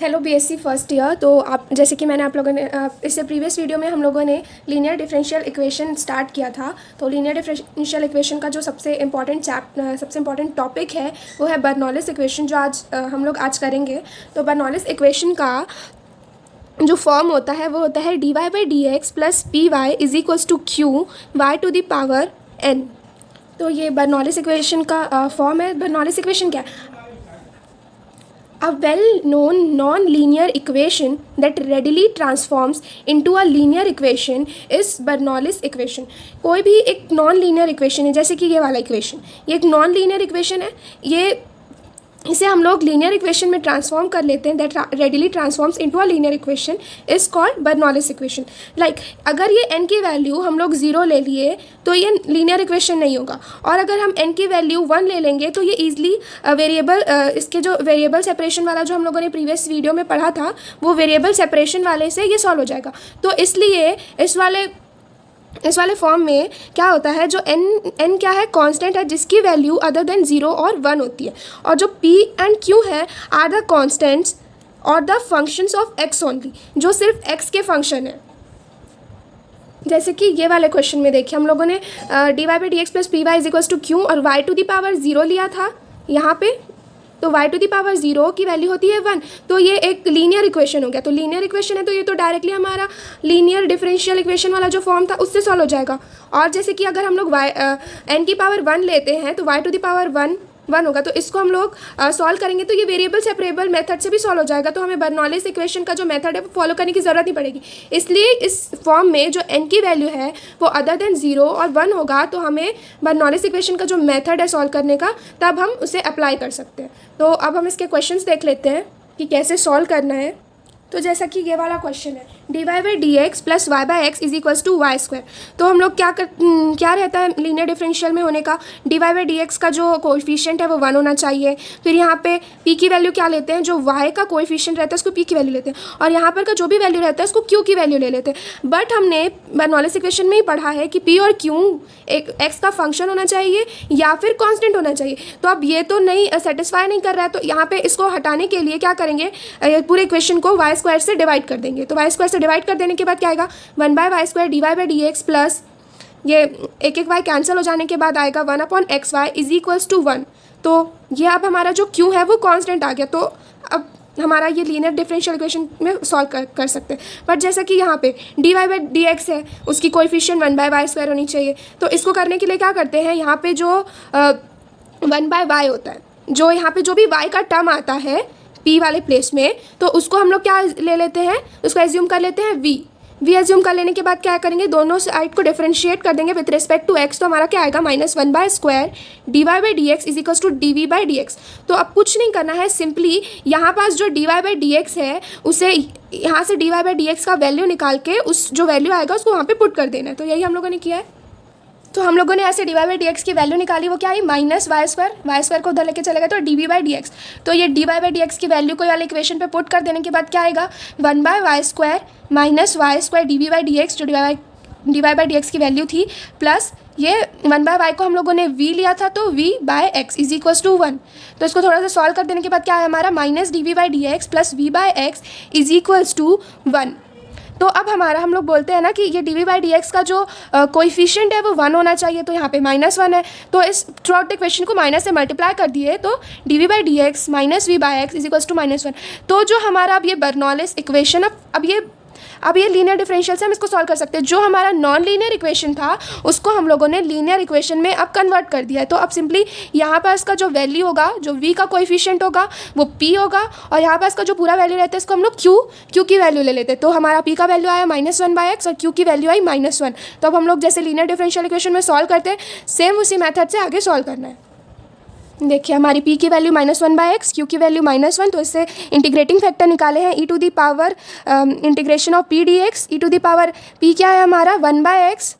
Hello BSc first year. तो आप जैसे कि मैंने आप लोगों ने इससे प्रीवियस वीडियो में हम लोगों ने लीनियर डिफरेंशियल इक्वेशन स्टार्ट किया था। तो लीनियर डिफरेंशियल इक्वेशन का जो सबसे इम्पॉर्टेंट टॉपिक है वो है बर्नौलिस इक्वेशन, जो आज हम लोग आज करेंगे। तो बर्नौलिस इक्वेशन का जो फॉर्म होता है वो होता है dy by d x plus p y is equals to q y to the power n। तो ये बर्नौलिस इक्वेशन का फॉर्म है। बर्नौलिस इक्वेशन क्या है? A well-known non-linear equation that readily transforms into a linear equation is Bernoullis equation। कोई भी एक non-linear equation है, जैसे कि ये वाला equation, ये एक non-linear equation है। इसे हम लोग लीनियर इक्वेशन में ट्रांसफॉर्म कर लेते हैं। That readily transforms into a linear equation is called Bernoulli's equation. Like अगर ये n की वैल्यू हम लोग 0 ले लिए तो ये लीनियर इक्वेशन नहीं होगा, और अगर हम n की वैल्यू 1 ले लेंगे तो ये ईजिली वेरिएबल इसके जो वेरिएबल सेपरेशन वाला जो हम लोगों ने प्रीवियस वीडियो में पढ़ा था वो वेरिएबल सेपरेशन वाले से ये सॉल्व हो जाएगा। तो इसलिए इस वाले फॉर्म में क्या होता है, जो n क्या है, कांस्टेंट है जिसकी वैल्यू अदर देन 0 और 1 होती है, और जो p एंड q है आर द कांस्टेंट्स और the functions of x only, जो सिर्फ x के फंक्शन है। जैसे कि ये वाले क्वेश्चन में देखिए हम लोगों ने dy by d x plus p y is equals to q और y टू द पावर 0 लिया था यहाँ पे। तो y टू द पावर 0 की वैल्यू होती है 1। तो ये एक लीनियर इक्वेशन हो गया। तो लीनियर इक्वेशन है तो ये तो डायरेक्टली हमारा लीनियर डिफरेंशियल इक्वेशन वाला जो फॉर्म था उससे सॉल्व हो जाएगा। और जैसे कि अगर हम लोग n की पावर 1 लेते हैं तो y टू द पावर 1 होगा। तो इसको हम लोग सॉल्व करेंगे तो ये वेरिएबल सेपरेबल मेथड से भी सॉल्व हो जाएगा। तो हमें बर्नौलिस इक्वेशन का जो मेथड है वो फॉलो करने की ज़रूरत नहीं पड़ेगी। इसलिए इस फॉर्म में जो n की वैल्यू है वो अदर देन 0 और 1 होगा, तो हमें बर्नौलिस इक्वेशन का जो मेथड है सॉल्व करने का तब हम उसे अप्लाई कर सकते हैं। तो अब हम इसके क्वेश्चंस देख लेते हैं कि कैसे सॉल्व करना है। तो जैसा कि ये वाला क्वेश्चन है dy by d x plus y by x is equals to y square. तो हम लोग क्या रहता है लीनियर डिफरेंशियल में होने का, dy बाई डी एक्स का जो कोएफिशिएंट है वो 1 होना चाहिए। फिर यहाँ पे p की वैल्यू क्या लेते हैं, जो y का कोएफिशिएंट रहता है उसको p की वैल्यू लेते हैं, और यहाँ पर का जो भी वैल्यू रहता है उसको q की वैल्यू ले लेते हैं। बट हमने बर्नौलिस इक्वेशन में ही पढ़ा है कि p और q एक x का फंक्शन होना चाहिए या फिर कॉन्स्टेंट होना चाहिए। तो अब ये तो नहीं सेटिस्फाई नहीं कर रहा है, तो यहाँ पे इसको हटाने के लिए क्या करेंगे, पूरे इक्वेशन को वाई स्क्वायर से डिवाइड कर देंगे। तो वाई स्क्वायर से डिवाइड कर देने के बाद क्या आएगा, 1 by y square d y by d x plus ये एक वाई कैंसिल हो जाने के बाद आएगा 1 upon x y is equals to 1। तो ये अब हमारा जो क्यू है वो कांस्टेंट आ गया। तो अब हमारा ये लीनियर डिफरेंशियल इक्वेशन में सॉल्व कर सकते हैं। बट जैसा कि यहाँ पे d y by d x है उसकी कोएफिशिएंट 1 बाय वाई स्क्वायर होनी चाहिए। तो इसको करने के लिए क्या करते हैं, यहाँ पे जो 1 बाय वाई होता है, जो यहाँ पे जो भी वाई का टर्म आता है p वाले प्लेस में, तो उसको हम लोग क्या ले लेते हैं, उसको एज्यूम कर लेते हैं v एज्यूम कर लेने के बाद क्या करेंगे, दोनों साइड को डिफरेंशिएट कर देंगे विथ रिस्पेक्ट टू x। तो हमारा क्या आएगा, -1 by square dy by d x is equals to dv by d x. तो अब कुछ नहीं करना है, सिंपली यहाँ पास जो dy बाई डी एक्स है उसे यहाँ से dy बाई डी एक्स का वैल्यू निकाल के उस जो वैल्यू आएगा उसको वहाँ पे पुट कर देना है। तो यही हम लोगों ने किया है। तो हम लोगों ने ऐसे dy बाई डी एक्स की वैल्यू निकाली, वो क्या आई, वाई स्क्वायर को उधर लेके चलेगा तो dv बाई डी एक्स। तो ये dy बाई डी एक्स की वैल्यू को वाले इक्वेशन पे पुट कर देने के बाद क्या आएगा, 1 by y square minus y square dv by d x, जो dy बाई डी एक्स की वैल्यू थी, प्लस ये 1 बाय वाई को हम लोगों ने v लिया था तो v by x is equals to 1। तो इसको थोड़ा सा सॉल्व कर देने के बाद क्या है हमारा, minus dv by d x plus v by x is equals to 1। तो अब हम लोग बोलते हैं ना कि ये dv बाई डी एक्स का जो कोएफिशिएंट है वो 1 होना चाहिए। तो यहाँ पे -1 है, तो इस थ्रू आउट इक्वेशन को माइनस से मल्टीप्लाई कर दिए तो dv by d x minus v by x is equals to -1। तो जो हमारा अब ये बर्नौलिस इक्वेशन अब ये लीनियर डिफरेंशियल से हम इसको सॉल्व कर सकते हैं। जो हमारा नॉन लीनियर इक्वेशन था उसको हम लोगों ने लीनियर इक्वेशन में अब कन्वर्ट कर दिया है। तो अब सिंपली यहाँ पर इसका जो वैल्यू होगा, जो v का कोएफिशिएंट होगा वो p होगा, और यहाँ पर इसका जो पूरा वैल्यू रहता है इसको हम लोग q की वैल्यू ले लेते हैं। तो हमारा p का वैल्यू आया -1 बाय एक्स और q की वैल्यू आई -1। तो अब हम लोग जैसे लीनियर डिफरेंशियल इक्वेशन में सॉल्व करते हैं सेम उसी मैथड से आगे सॉल्व करना है। देखिए हमारी p की वैल्यू -1 बाय एक्स, q की वैल्यू -1, तो इससे इंटीग्रेटिंग फैक्टर निकाले हैं e to the power integration of p d x, e to the power p क्या है हमारा 1 by x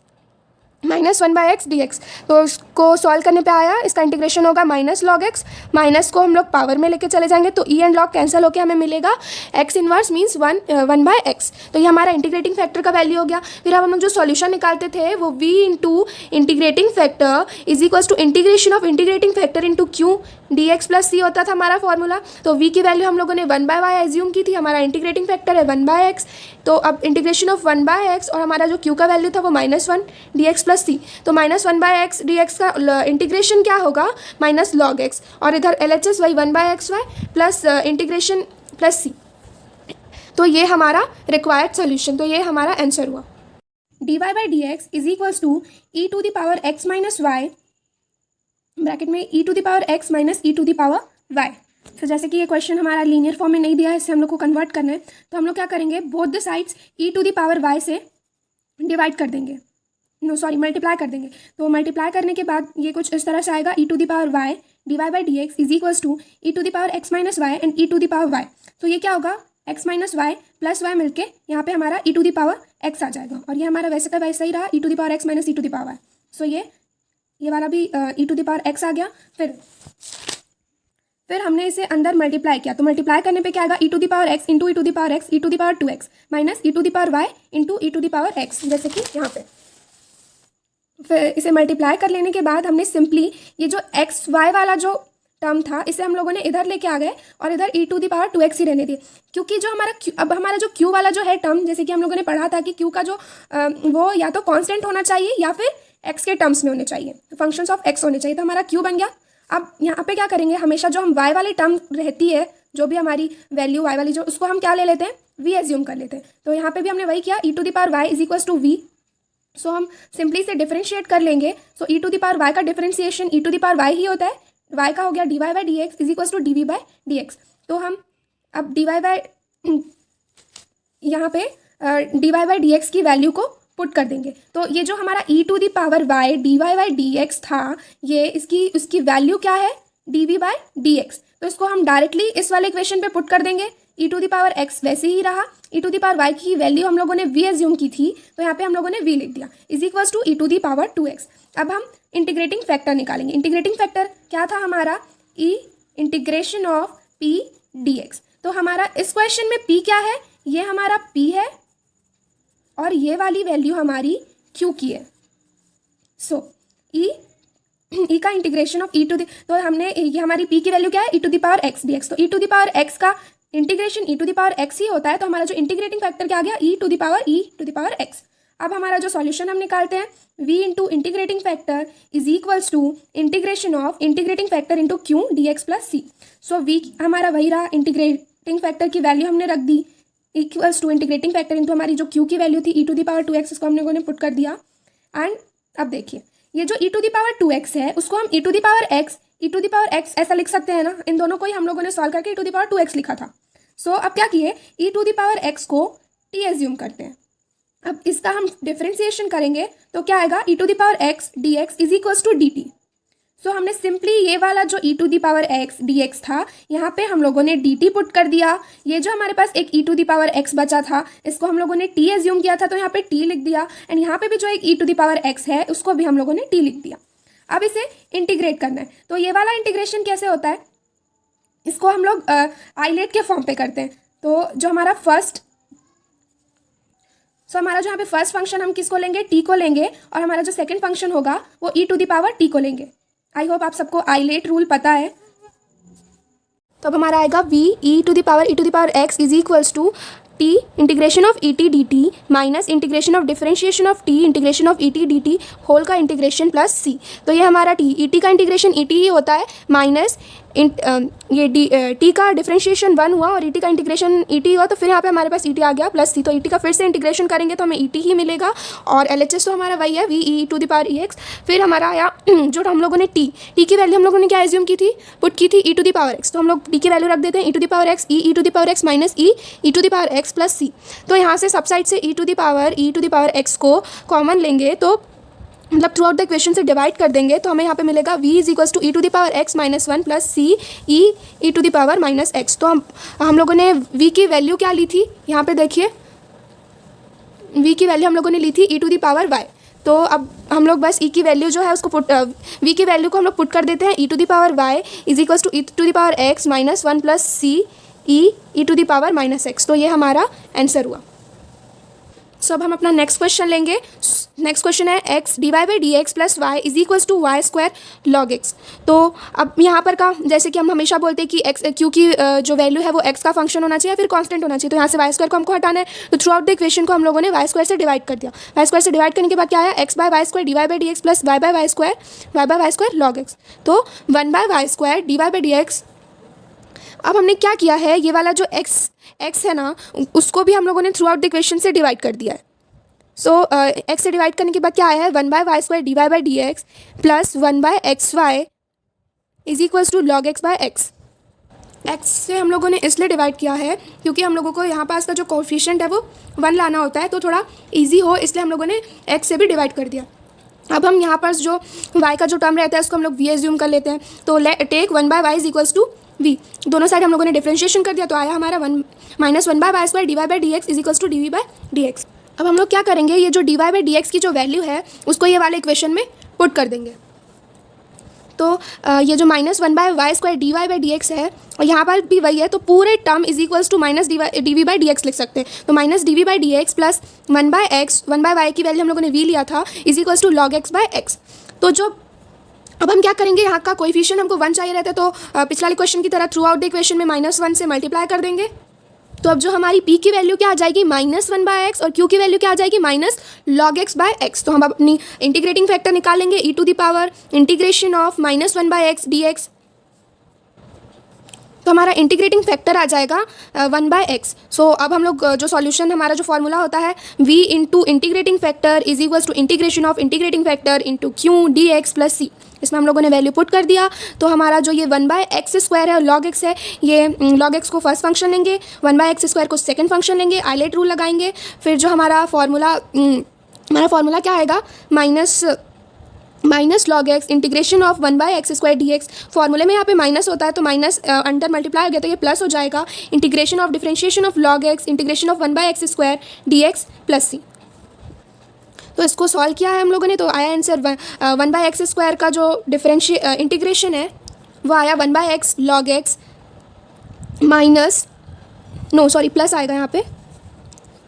-1 by x d x. तो को सॉल्व करने पे आया, इसका इंटीग्रेशन होगा माइनस लॉग एक्स, माइनस को हम लोग पावर में लेके चले जाएंगे तो ई एंड लॉग कैंसिल होकर हमें मिलेगा एक्स इनवर्स मीन्स 1/x। तो ये हमारा इंटीग्रेटिंग फैक्टर का वैल्यू हो गया। फिर हम लोग जो सॉल्यूशन निकालते थे वो v into integrating factor is equals to integration of integrating factor into Q dx plus C होता था हमारा फॉर्मूला। तो v की वैल्यू हम लोगों ने 1/y एज्यूम की थी, हमारा इंटीग्रेटिंग फैक्टर है 1/x। तो अब इंटीग्रेशन ऑफ 1/x और हमारा जो q का वैल्यू था वो -1 dx प्लस सी, तो -1/x dx का इंटीग्रेशन क्या होगा माइनस लॉग x, और इधर LHS वही 1/xy plus integration plus C. तो ये हमारा रिक्वायर्ड सोल्यूशन, तो ये हमारा आंसर हुआ। dy/dx is equals to e to the power x minus y, bracket में e to the power x minus e to the power y। तो जैसे कि ये क्वेश्चन हमारा लीनियर फॉर्म में नहीं दिया है, इससे हम लोग को कन्वर्ट करना है, तो हम लोग क्या करेंगे, both the sides e to the power y से डिवाइड कर देंगे, मल्टीप्लाई कर देंगे। तो मल्टीप्लाई करने के बाद ये कुछ इस तरह से आएगा, e to the power y dy/dx is equals to e to the power x minus y and e to the power y। तो ये क्या होगा, x minus y plus y मिलके यहाँ पे हमारा e to the power x आ जाएगा, और ये हमारा वैसे का वैसा ही रहा, e to the power x minus e to the power y। So ये वाला भी e to the power x आ गया। फिर हमने इसे अंदर मल्टीप्लाई किया, तो मल्टीप्लाई करने पे क्या आएगा, e to the power x into e to the power x e to the power 2x minus e to the power y into e to the power x, जैसे कि यहाँ पे। फिर इसे मल्टीप्लाई कर लेने के बाद हमने सिंपली ये जो एक्स वाई वाला जो टर्म था इसे हम लोगों ने इधर लेके आ गए और इधर e to the power 2x ही रहने दिए, क्योंकि जो हमारा अब हमारा जो q वाला जो है टर्म, जैसे कि हम लोगों ने पढ़ा था कि q का जो वो या तो कांस्टेंट होना चाहिए या फिर x के टर्म्स में होने चाहिए, फंक्शंस ऑफ x होने चाहिए, तो हमारा q बन गया। अब यहाँ पे क्या करेंगे, हमेशा जो हम y वाली टर्म रहती है, जो भी हमारी वैल्यू y वाली जो, उसको हम क्या ले लेते हैं, v एज्यूम कर लेते हैं। तो यहाँ पे भी हमने वही किया, e to the power y is equals to v। So हम सिंपली से डिफरेंशिएट कर लेंगे। So e to the power y का differentiation e to the power y ही होता है, y का हो गया dy/dx is equals to dv/dx। तो हम अब यहाँ पे dy/dx की वैल्यू को पुट कर देंगे। तो ये जो हमारा e to the power y dy/dx था, ये उसकी वैल्यू क्या है, dv/dx। तो इसको हम डायरेक्टली इस वाले इक्वेशन पे पुट कर देंगे, e to the power x वैसे ही रहा, e to the power y की वैल्यू हम लोगों ने v एज्यूम की थी, तो यहाँ पे हम लोगों ने v लिख दिया, is equals to e to the power 2x। अब हम इंटीग्रेटिंग फैक्टर निकालेंगे। इंटीग्रेटिंग फैक्टर क्या था हमारा, e integration of p dx। तो हमारा इस क्वेश्चन में p क्या है, ये हमारा p है और ये वाली वैल्यू हमारी q की है। सो e का integration of e to the, तो हमने ये हमारी p की वैल्यू क्या है, e to the power x dx। तो e to the power x का integration e to the power x ही होता है, तो हमारा जो इंटीग्रेटिंग फैक्टर क्या आ गया, e to the power x। अब हमारा जो सॉल्यूशन हम निकालते हैं, v into integrating factor is equals to integration of integrating factor into Q dx plus C. So v हमारा वही रहा, इंटीग्रेटिंग फैक्टर की वैल्यू हमने रख दी equals to integrating factor into हमारी जो q की वैल्यू थी e to the power 2x, इसको हम लोगों ने पुट कर दिया। एंड अब देखिए ये जो e to the power 2x है उसको हम e to the power x ऐसा लिख सकते हैं ना, इन दोनों को ही हम लोगों ने सॉल्व करके e to the power 2x लिखा था। सो अब क्या किए, e to the power x को t एज्यूम करते हैं। अब इसका हम डिफरेंशिएशन करेंगे तो क्या आएगा, e to the power x dx is equals to dt। So हमने सिंपली ये वाला जो e to the power x dx था, यहाँ पे हम लोगों ने dt पुट कर दिया। ये जो हमारे पास एक e to the power x बचा था, इसको हम लोगों ने t एज्यूम किया था, तो यहाँ पे t लिख दिया। एंड यहाँ पे भी जो एक e to the power x है उसको भी हम लोगों ने t लिख दिया। अब इसे इंटीग्रेट करना है, तो ये वाला इंटीग्रेशन कैसे होता है, इसको हम लोग आइलेट के फॉर्म पे करते हैं। तो जो हमारा हमारा जो यहाँ पे फर्स्ट फंक्शन हम किसको लेंगे, t को लेंगे, और हमारा जो सेकंड फंक्शन होगा वो e to the power t को लेंगे। आई होप आप सबको आइलेट रूल पता है। तो अब हमारा आएगा v e to the power x is equals to t integration of e t dt minus integration of differentiation of t integration of e t dt whole का integration plus c। तो ये हमारा t e t का integration e t ही होता है, minus ये t का डिफरेंशिएशन 1 हुआ और e t का इंटीग्रेशन e t हुआ, तो फिर यहाँ पे हमारे पास e t आ गया प्लस c। तो e t का फिर से इंटीग्रेशन करेंगे तो हमें e t ही मिलेगा, और LHS तो हमारा वही है v e to the power x। फिर हमारा आया जो हम लोगों ने t की वैल्यू हम लोगों ने क्या एज्यूम की थी, पुट की थी e to the power x। तो हम लोग t की वैल्यू रख देते हैं e to the power x e to the power x minus e to the power x plus c। तो यहाँ से सब साइड से e to the power x को कॉमन लेंगे, तो मतलब थ्रू आउट द इक्वेशन से डिवाइड कर देंगे, तो हमें यहाँ पे मिलेगा v is equals to e to the power x minus 1 plus c e to the power minus x। तो हम लोगों ने v की वैल्यू क्या ली थी, यहाँ पे देखिए v की वैल्यू हम लोगों ने ली थी e to the power y। तो अब हम लोग बस e की वैल्यू जो है उसको v की वैल्यू को हम लोग पुट कर देते हैं e to the power y is equals to e to the power x minus 1 plus c e to the power minus x। तो ये हमारा आंसर हुआ। सो अब हम अपना नेक्स्ट क्वेश्चन लेंगे। नेक्स्ट क्वेश्चन है x divide by d x plus y is equals to y square log x. तो अब यहाँ पर का जैसे कि हम हमेशा बोलते हैं कि x क्यू की जो वैल्यू है वो x का फंक्शन होना चाहिए या फिर कांस्टेंट होना चाहिए। तो यहाँ से वाई स्क्वायर को हमको हटाना है, तो थ्रू आउट द इक्वेशन को हम लोगों ने वाई स्क्वायर से डिवाइड कर दिया। वाई स्क्वायर से डिवाइड करने के बाद क्या आया, x by y square divide by d x plus y by y square log x. तो 1 by y square divide by d x. अब हमने क्या किया है, ये वाला जो x है ना उसको भी हम लोगों ने थ्रू आउट द इक्वेशन से डिवाइड कर दिया है। सो x से डिवाइड करने के बाद क्या आया है, 1 by y square divide by d x plus 1 by x y is equals to log x by x. x से हम लोगों ने इसलिए डिवाइड किया है क्योंकि हम लोगों को यहाँ पास का जो कोफिशिएंट है वो 1 लाना होता है, तो थोड़ा इजी हो इसलिए हम लोगों ने x से भी डिवाइड कर दिया। अब हम यहाँ पर जो y का जो टर्म रहता है उसको हम लोग v एज्यूम कर लेते हैं। तो take 1 by y is equals to v। दोनों साइड हम लोगों ने डिफरेंशिएशन कर दिया, तो आया हमारा 1 minus 1 by y square divide by d x is equals to d v by d x. अब हम लोग क्या करेंगे, ये जो d y by d x की जो वैल्यू है उसको ये वाले इक्वेशन में पुट कर देंगे। तो ये जो minus 1 by y square d y by d x है और यहाँ पर भी वही है, तो पूरे term is equals to minus d v by d x लिख सकते हैं। तो minus d v by d x plus 1 by x, 1 by y की वैल्यू हम लोगों ने वी लिया था, is equals to log x by x. तो जो अब हम क्या करेंगे, यहाँ का कोएफिशिएंट हमको 1 चाहिए रहता है, तो पिछला वाले क्वेश्चन की तरह थ्रू आउट द इक्वेशन में -1 से मल्टीप्लाई कर देंगे। तो अब जो हमारी p की वैल्यू क्या आ जाएगी, -1 बाय एक्स, और q की वैल्यू क्या आ जाएगी, minus log x by x. तो हम अपनी इंटीग्रेटिंग फैक्टर निकाल लेंगे e to the power integration of -1 by x d x. तो हमारा इंटीग्रेटिंग फैक्टर आ जाएगा 1 बाय एक्स। सो अब हम लोग जो सॉल्यूशन हमारा जो फॉर्मूला होता है v into integrating factor is equals to integration of integrating factor into q D x plus C. इसमें हम लोगों ने वैल्यू पुट कर दिया। तो हमारा जो ये 1 बाय एक्स स्क्वायर है और लॉग एक्स है, ये लॉग एक्स को फर्स्ट फंक्शन लेंगे, 1 बाय एक्स स्क्वायर को सेकंड फंक्शन लेंगे, आइलेट रूल लगाएंगे। फिर जो हमारा फॉर्मूला क्या आएगा, minus log x integration of 1 by x square D x. फॉर्मूले में यहाँ पे माइनस होता है तो माइनस अंडर मल्टीप्लाई हो गया तो ये प्लस हो जाएगा, integration of differentiation of log x integration of 1 by x square D x plus C. तो इसको सॉल्व किया है हम लोगों ने, तो आया आंसर 1 बाय एक्स स्क्वायर का जो इंटीग्रेशन है वो आया 1 by x log x plus आएगा।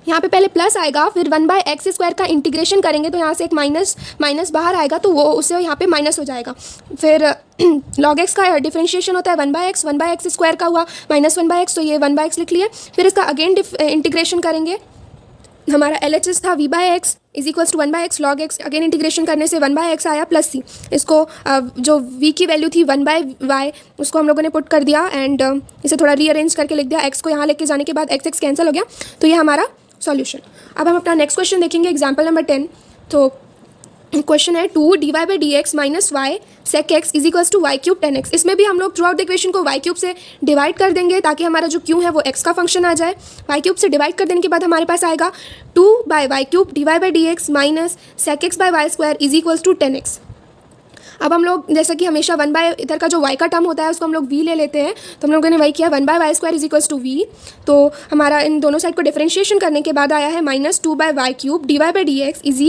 यहाँ पे पहले प्लस आएगा, फिर 1 बाय एक्स स्क्वायर का इंटीग्रेशन करेंगे तो यहाँ से एक माइनस बाहर आएगा तो वो उससे यहाँ पे माइनस हो जाएगा। फिर लॉग एक्स का डिफरेंशिएशन होता है 1 बाय एक्स स्क्वायर का हुआ -1 बाय एक्स, तो ये 1 बाय एक्स लिख लिए। फिर इसका अगेन इंटीग्रेशन करेंगे, हमारा LHS था v by x is equals to 1 by x log x. Again integration करने से 1 बाय एक्स आया प्लस सी। इसको जो v की वैल्यू थी 1 बाय वाई उसको हम लोगों ने पुट कर दिया एंड इसे थोड़ा रीअरेंज करके लिख दिया। x को यहाँ लेके जाने के बाद x कैंसिल हो गया, तो ये हमारा सॉल्यूशन। अब हम अपना नेक्स्ट क्वेश्चन देखेंगे, एग्जाम्पल नंबर 10। तो क्वेश्चन है 2 d y by d x minus y sec x is equals to y cube 10x। इसमें भी हम लोग थ्रू आउट द इक्वेशन को वाई क्यूब से डिवाइड कर देंगे ताकि हमारा जो क्यू है वो x का फंक्शन आ जाए। वाई क्यूब से डिवाइड कर देने के बाद हमारे पास आएगा 2 by y cube d y by d x minus sec x by y square is equals to 10x। अब हम लोग जैसे कि हमेशा 1 बाय इधर का जो y का टर्म होता है उसको हम लोग v ले लेते हैं, तो हम लोगों ने वही किया 1 by y square is equals to v। तो हमारा इन दोनों साइड को डिफरेंशिएशन करने के बाद आया है -2 by y cube d y by d x is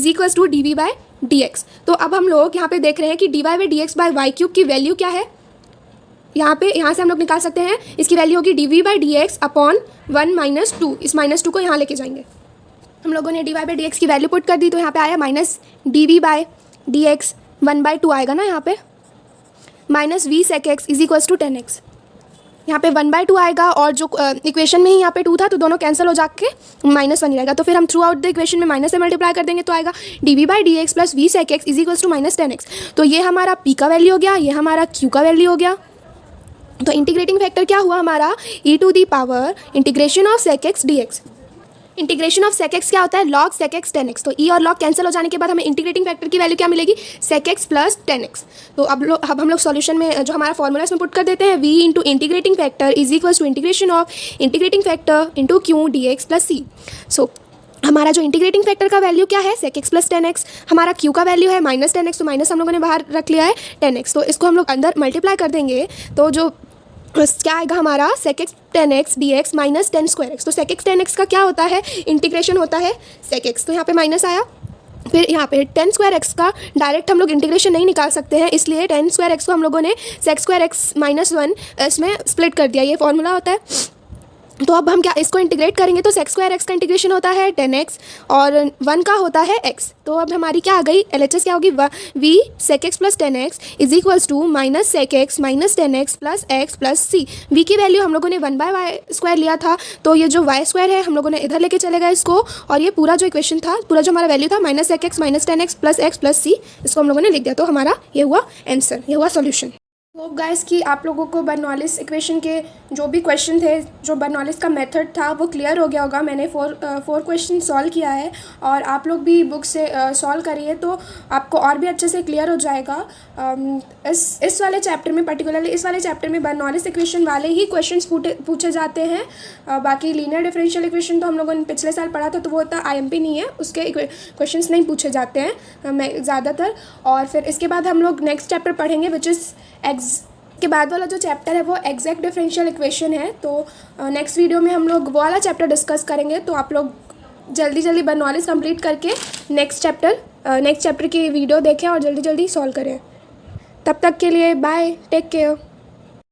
equals to d v by d x. तो अब हम लोग यहाँ पे देख रहे हैं कि d y by d x by y cube की वैल्यू क्या है। यहाँ से हम लोग निकाल सकते हैं, इसकी वैल्यू होगी d v by d x upon 1 minus 2। इस -2 को यहाँ लेके जाएंगे। हम लोगों ने d y by d x की वैल्यू पुट कर दी, तो यहाँ पे आया minus d v by d x 1/2 आएगा ना यहाँ पे, minus v sec x is equals to 10x। यहाँ पे 1/2 आएगा और जो इक्वेशन में ही यहाँ पे 2 था तो दोनों कैंसिल हो जाके -1 ही रहेगा। तो फिर हम थ्रू आउट द इक्वेशन में माइनस से मल्टीप्लाई कर देंगे तो आएगा d v by d x plus v sec x is equals to -10x। तो ये हमारा p का वैल्यू हो गया, ये हमारा q का वैल्यू हो गया। तो इंटीग्रेटिंग फैक्टर क्या हुआ हमारा, e to the power integration of sec x d x. Integration of sec x क्या होता है, लॉग सेक एक्स 10x। तो e और लॉग कैंसिल हो जाने के बाद हमें इंटीग्रेटिंग फैक्टर की वैल्यू क्या मिलेगी, सेक एक्स प्लस 10x। तो अब हम लोग सॉल्यूशन में जो हमारा फॉर्मूला इसमें पुट कर देते हैं, v into integrating factor is equals to integration of integrating factor into Q D x plus C. So हमारा जो इंटीग्रेटिंग फैक्टर का वैल्यू क्या है, सेक एक्स प्लस 10x। हमारा q का वैल्यू है -10x, तो माइनस हम लोगों ने बाहर रख लिया है 10x। तो इसको हम लोग अंदर मल्टीप्लाई कर देंगे, तो जो क्या आएगा हमारा sec x tan x dx minus ten square x. तो sec x tan x का क्या होता है, इंटीग्रेशन होता है sec x, तो यहाँ पे माइनस आया। फिर यहाँ पे टेन स्क्वायर एक्स का डायरेक्ट हम लोग इंटीग्रेशन नहीं निकाल सकते हैं, इसलिए टेन स्क्वायर एक्स को हम लोगों ने sec square x minus one इसमें स्प्लिट कर दिया, ये फॉर्मूला होता है। तो अब हम क्या इसको इंटीग्रेट करेंगे, तो सेक स्क्वायर एक्स का इंटीग्रेशन होता है टेन एक्स और वन का होता है एक्स। तो अब हमारी क्या आ गई, LHS क्या होगी, v sec x plus ten x is equals to minus sec x minus ten x plus c. V की वैल्यू हम लोगों ने वन बाय वाई स्क्वायर लिया था, तो ये जो वाई स्क्वायर है हम लोगों ने इधर लेके चलेगा इसको, और ये पूरा जो इक्वेशन था, पूरा जो हमारा वैल्यू था minus sec x minus ten x plus सी, इसको हम लोगों ने लिख दिया। तो हमारा ये हुआ आंसर, ये हुआ सॉल्यूशन। होप गाइस कि आप लोगों को बर्नौलिस इक्वेशन के जो भी क्वेश्चन थे, जो बर्नौलिस का मेथड था वो क्लियर हो गया होगा। मैंने फोर क्वेश्चन सॉल्व किया है और आप लोग भी बुक से सॉल्व करिए तो आपको और भी अच्छे से क्लियर हो जाएगा। इस वाले चैप्टर में, पर्टिकुलरली इस वाले चैप्टर में बर्नौलिस इक्वेशन वाले ही क्वेश्चंस पूछे जाते हैं। बाकी लीनियर डिफरेंशियल इक्वेशन तो हम लोगों ने पिछले साल पढ़ा था, तो वो इतना IMP नहीं है, उसके क्वेश्चंस नहीं पूछे जाते हैं ज़्यादातर। और फिर इसके बाद हम लोग नेक्स्ट चैप्टर पढ़ेंगे विच इज़ के बाद वाला जो चैप्टर है वो एग्जैक्ट डिफरेंशियल इक्वेशन है। तो नेक्स्ट वीडियो में हम लोग वो वाला चैप्टर डिस्कस करेंगे। तो आप लोग जल्दी बर्नौलिस कंप्लीट करके नेक्स्ट चैप्टर की वीडियो देखें और जल्दी सॉल्व करें। तब तक के लिए बाय, टेक केयर।